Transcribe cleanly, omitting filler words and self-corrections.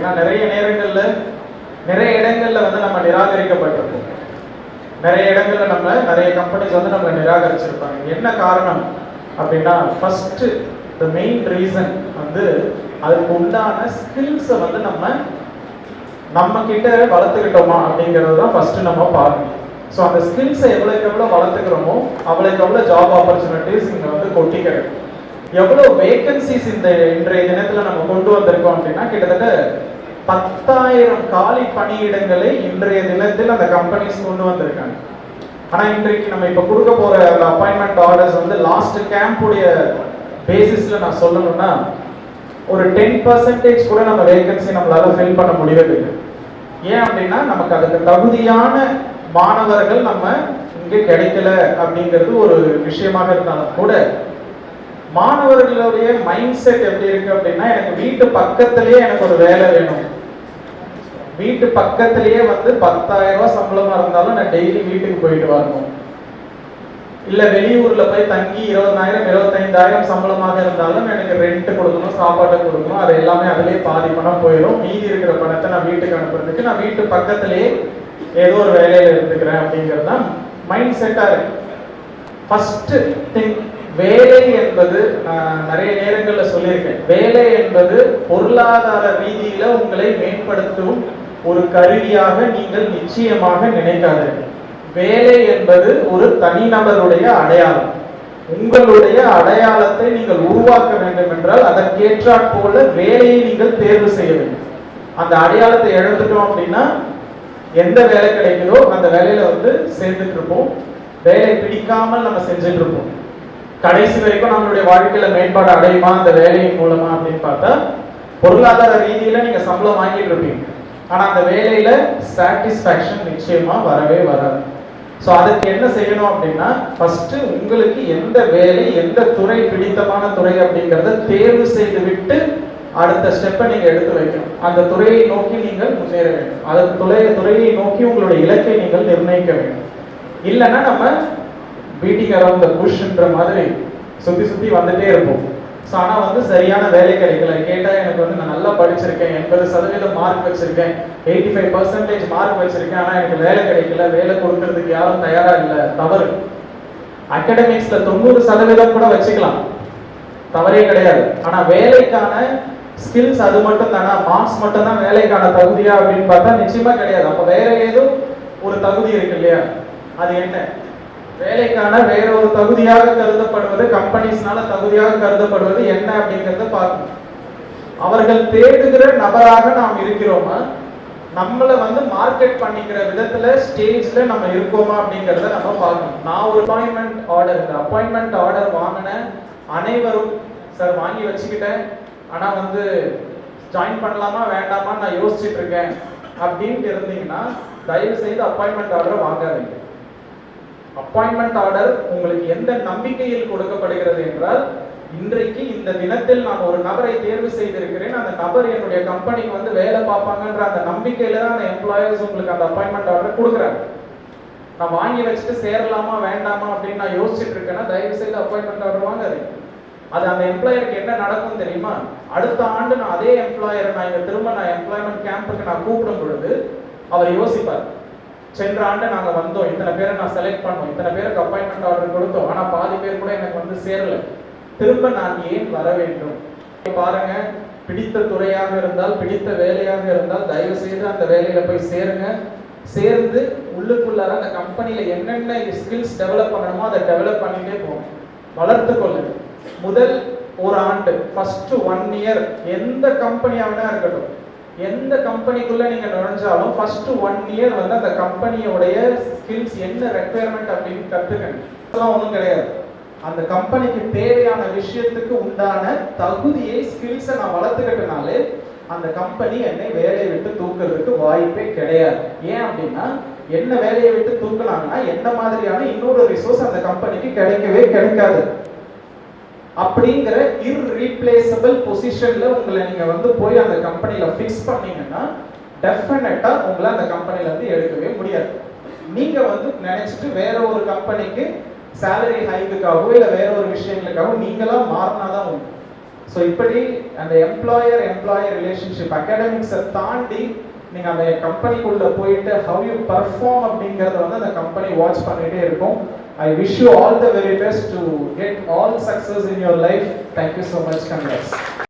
அப்படின்னா நிறைய நேரங்கள்ல நிறைய இடங்கள்ல வந்து நம்ம நிராகரிக்கப்பட்டிருப்போம். நிறைய இடங்கள்ல நிறைய கம்பெனிஸ் வந்து நம்ம நிராகரிச்சிருப்பாங்க. என்ன காரணம் அப்படின்னா, ஃபர்ஸ்ட் த மெயின் ரீசன் வந்து அதுக்கு உண்டான ஸ்கில்ஸை வந்து நம்ம கிட்ட வளர்த்துக்கிட்டோமா அப்படிங்கிறது தான் ஃபர்ஸ்ட் நம்ம பார்க்கணும். ஸோ அந்த ஸ்கில்ஸை எவ்வளோக்கு எவ்வளோ வளர்த்துக்கிறோமோ அவ்வளோக்கு எவ்வளோ ஜாப் ஆப்பர்ச்சுனிட்டிஸ் இங்கே வந்து கொட்டி கிடைக்கும். எவ்வளோ வேகன்சிஸ் இன்றைய தினத்தில் நம்ம கொண்டு வந்திருக்கோம் அப்படின்னா, கிட்டத்தட்ட 10,000 காலி பணியிடங்களை இன்றைய தினத்தில் அந்த கம்பெனிஸ் கொண்டு வந்திருக்காங்க. ஆனால் இன்றைக்கு நம்ம இப்போ கொடுக்க போற அந்த அப்பாயின்மெண்ட் ஆர்டர்ஸ் வந்து லாஸ்ட் கேம்புடைய பேசிஸ்ல நான் சொல்லணும்னா ஒரு 10% கூட நம்ம வேகன்சி நம்மளால ஃபில் பண்ண முடியவில்லை. ஏன் அப்படின்னா நமக்கு அதுக்கு தகுதியான மாணவர்கள் நம்ம இங்கே கிடைக்கல அப்படிங்கிறது ஒரு விஷயமாக இருந்தாலும் கூட, மாணவர்களுடைய மைண்ட் செட் எப்படி இருக்கு அப்படின்னா, எனக்கு வீட்டு பக்கத்திலேயே எனக்கு ஒரு வேலை வேணும், வீட்டு பக்கத்திலேயே வந்து 10,000 ரூபாய் சம்பளமா இருந்தாலும் நான் டெய்லி வீட்டுக்கு போயிட்டு வரணும், இல்ல வெளியூர்ல போய் தங்கி 20,000 25,000 சம்பளமாக இருந்தாலும் எனக்கு ரெண்ட் கொடுக்கணும், சாப்பாட்டை கொடுக்கணும், அது எல்லாமே அதுலயே பாதி பணம் போயிடும், மீதி இருக்கிற பணத்தை நான் வீட்டுக்கு அனுப்புறதுக்கு நான் வீட்டு பக்கத்திலேயே ஏதோ ஒரு வேலையில இருந்துக்கிறேன் அப்படிங்கிறது தான் மைண்ட் செட்டா இருக்கு. ஃபர்ஸ்ட் திங், வேலை என்பது நான் நிறைய நேரங்கள்ல சொல்லியிருக்கேன், வேலை என்பது பொருளாதார ரீதியில உங்களை மேம்படுத்தும் ஒரு கருவியாக நீங்கள் நிச்சயமாக நினைக்காதீர்கள். வேலை என்பது ஒரு தனிநபருடைய அடையாளம். உங்களுடைய அடையாளத்தை நீங்கள் உருவாக்க வேண்டும் என்றால் அதற்கேற்றாற் போல வேலையை நீங்கள் தேர்வு செய்ய வேண்டும். அந்த அடையாளத்தை இழந்துட்டோம் அப்படின்னா எந்த வேலை கிடைக்குதோ அந்த வேலையில வந்து சேர்ந்துட்டு இருப்போம். வேலை பிடிக்காமல் நம்ம செஞ்சுட்டு இருப்போம். கடைசி வரைக்கும் நம்மளுடைய வாழ்க்கையில மேம்பாடு அடையுமா அந்த வேலையின் மூலமா அப்படின்னு பார்த்தா, பொருளாதார ரீதியில நீங்க சம்பளம் வாங்கிட்டு இருப்பீங்க, ஆனா அந்த வேலையில சாட்டிஸ்பாக்சன் நிச்சயமா வரவே வராது. ஸோ அதுக்கு என்ன செய்யணும் அப்படின்னா, ஃபர்ஸ்ட் உங்களுக்கு எந்த வேலை எந்த துறை பிடித்தமான துறை அப்படிங்கிறத தேர்வு செய்து விட்டு அடுத்த ஸ்டெப்பை நீங்க எடுத்து வைக்கணும். அந்த துறையை நோக்கி நீங்கள் முன்னேற வேண்டும். அந்த துறையை நோக்கி உங்களுடைய இலக்கை நீங்கள் நிர்ணயிக்க வேண்டும். இல்லைன்னா நம்ம பீட்டிங் அரவுண்ட் த புஷ்ன்ற மாதிரி சுத்தி சுத்தி வந்துட்டே இருப்போம். ஸோ ஆனால் வந்து சரியான வேலை கிடைக்கல. கேட்டால் எனக்கு வந்து நான் நல்லா படிச்சிருக்கேன், 80% மார்க் வச்சிருக்கேன், 85% மார்க் வச்சிருக்கேன், ஆனால் எனக்கு வேலை கிடைக்கல, வேலை கொடுக்கறதுக்கு யாரும் தயாரா இல்லை. தவறு. அகாடமிக்ஸ்ல 90% கூட வச்சுக்கலாம், தவறே கிடையாது. ஆனா வேலைக்கான ஸ்கில்ஸ் அது மட்டும் தானா, மார்க்ஸ் மட்டும் தான் வேலைக்கான தகுதியா அப்படின்னு பார்த்தா நிச்சயமா கிடையாது. அப்ப வேற ஏதோ ஒரு தகுதி இருக்கு இல்லையா? அது என்ன? வேலைக்கான வேற ஒரு தகுதியாக கருதப்படுவது, கம்பெனிஸ்னால தகுதியாக கருதப்படுவது என்ன அப்படிங்கறத பார்க்கணும். அவர்கள் தேடுகிற நபராக நாம் இருக்கிறோமா, நம்மளை வந்து மார்க்கெட் பண்ணிக்கிற விதத்துல ஸ்டேஜ்ல நம்ம இருக்கோமா அப்படிங்கறத நம்ம பார்க்கணும். நான் ஒரு அப்பாயின்மெண்ட் ஆர்டர் வாங்கின அனைவரும் சார் வாங்கி வச்சுக்கிட்டேன், ஆனா வந்து ஜாயின் பண்ணலாமா வேண்டாமா நான் யோசிச்சுட்டு இருக்கேன் அப்படின்ட்டு இருந்தீங்கன்னா தயவு செய்து அப்பாயின்மெண்ட் ஆர்டர் வாங்காதீங்க. அப்பாயின்மெண்ட் ஆர்டர் உங்களுக்கு எந்த நம்பிக்கையில் கொடுக்கப்படுகிறது என்றால், இன்றைக்கு இந்த தினத்தில் நான் ஒரு நபரை தேர்வு செய்திருக்கிறேன், அந்த நபர் என்னுடைய கம்பெனிக்கு வந்து வேலை பார்ப்பாங்கன்ற அந்த நம்பிக்கையில தான் அந்த எம்ப்ளாயர்ஸ் உங்களுக்கு அந்த அப்பாயின்மெண்ட் ஆர்டர் கொடுக்குறாங்க. நான் வாங்கி வச்சுட்டு சேரலாமா வேண்டாமா அப்படின்னு நான் யோசிச்சுட்டு இருக்கேன்னா தயவு செய்து அப்பாயின்மெண்ட் ஆர்டர் வாங்காதீங்க. அது அந்த எம்ப்ளாயருக்கு என்ன நடக்கும் தெரியுமா? அடுத்த ஆண்டு நான் அதே எம்ப்ளாயரை நான் எம்ப்ளாய்மெண்ட் கேம்புக்கு நான் கூப்பிடும் பொழுது அவர் யோசிப்பார், சென்ற ஆண்டு நாங்க வந்தோம், இத்தனை பேரை நான் செலக்ட் பண்ணோம், இத்தனை பேருக்கு அப்பாயின்மெண்ட் ஆர்டர் கொடுத்தோம், ஆனா பாதி பேர் கூட எனக்கு வந்து சேரல, திரும்ப நான் ஏன் வர வேண்டும்? பாருங்க, பிடித்த துறையாக இருந்தால் பிடித்த வேலையாக இருந்தால் தயவு செய்து அந்த வேலையில போய் சேருங்க. சேர்ந்து உள்ளுக்குள்ளார அந்த கம்பெனியில என்னென்ன ஸ்கில்ஸ் டெவலப் பண்ணணுமோ அதை டெவலப் பண்ணிட்டே போகணும், வளர்த்து கொள்ளுங்க. முதல் ஒரு ஆண்டு, ஃபர்ஸ்ட் 1 இயர் எந்த கம்பெனியாவே இருக்கட்டும், எந்த கம்பெனிக்குள்ள நீங்க நுழைஞ்சாலும் ஃபர்ஸ்ட் 1 இயர் வந்து அந்த கம்பெனியோடைய ஸ்கில்ஸ் என்ன ரெக்குயர்மெண்ட் அப்படின்னு கத்துக்கணும். அதெல்லாம் ஒன்றும் கிடையாது. அந்த கம்பெனிக்கு தேவையான விஷயத்துக்கு உண்டான தகுதியை ஸ்கில்ஸை நான் வளர்த்துக்கிட்டனாலே அந்த கம்பெனி என்னை வேலையை விட்டு தூக்குறதுக்கு வாய்ப்பே கிடையாது. ஏன் அப்படின்னா, என்ன வேலையை விட்டு தூக்கினாங்கன்னா என்ன மாதிரியான இன்னொரு ரிசோர்ஸ் அந்த கம்பெனிக்கு கிடைக்கவே கிடைக்காது. அப்படிங்கிற இர்ரீப்ளேசபிள் பொசிஷன்ல உங்களை நீங்க வந்து போய் அந்த கம்பெனில ஃபிக்ஸ் பண்ணீங்கன்னா டெஃபினட்டா உங்களை அந்த கம்பெனில இருந்து எடுக்கவே முடியாது. நீங்க வந்து நினைச்சிட்டு வேற ஒரு கம்பெனிக்கு சேலரி ஹைக்குக்காகவோ இல்ல வேற ஒரு விஷயங்களுக்காகவோ நீங்களா மாறினாதான் உண்டு. ஸோ இப்படி அந்த எம்ப்ளாயர் ரிலேஷன்ஷிப் அகாடமிக்ஸை தாண்டி நீங்கள் அந்த கம்பெனிக்குள்ள போயிட்டு ஹவ் யூ பர்ஃபார்ம் அப்படிங்கிறத வந்து அந்த கம்பெனி வாட்ச் பண்ணிட்டே இருக்கும். I wish you all the very best to get all success in your life. Thank you so much. Congrats.